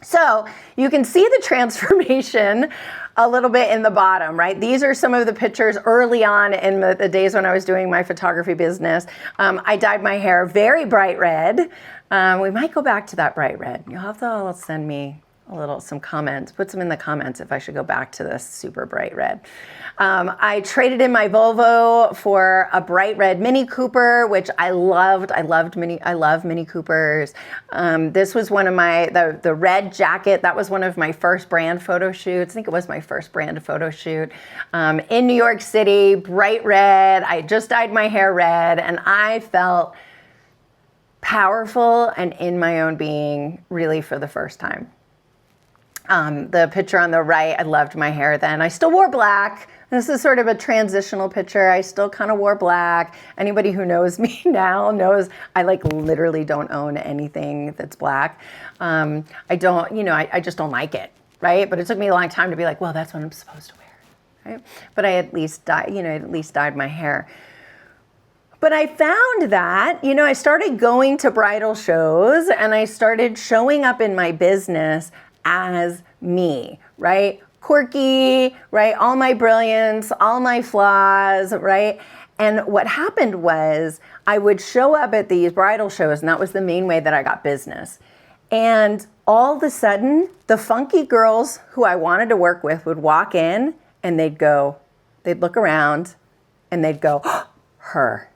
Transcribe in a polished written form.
So you can see the transformation a little bit in the bottom, right? These are some of the pictures early on in the days when I was doing my photography business. I dyed my hair very bright red. We might go back to that bright red. You'll have to send me some comments, put some in the comments if I should go back to this super bright red. I traded in my Volvo for a bright red Mini Cooper, which I loved. I love Mini Coopers. This was one of the red jacket. That was one of my first brand photo shoots. I think it was my first brand photo shoot in New York City, bright red. I just dyed my hair red, and I felt powerful and in my own being really for the first time. The picture on the right, I loved my hair then. I still wore black. This is sort of a transitional picture. I still kind of wore black. Anybody who knows me now knows I literally don't own anything that's black. I just don't like it, right? But it took me a long time to be like, well, that's what I'm supposed to wear, right? But I at least dyed my hair. But I found that, I started going to bridal shows and I started showing up in my business as me, right? Quirky, right? All my brilliance, all my flaws, right? And what happened was I would show up at these bridal shows, and that was the main way that I got business. And all of a sudden, the funky girls who I wanted to work with would walk in and they'd look around and they'd go, oh, her.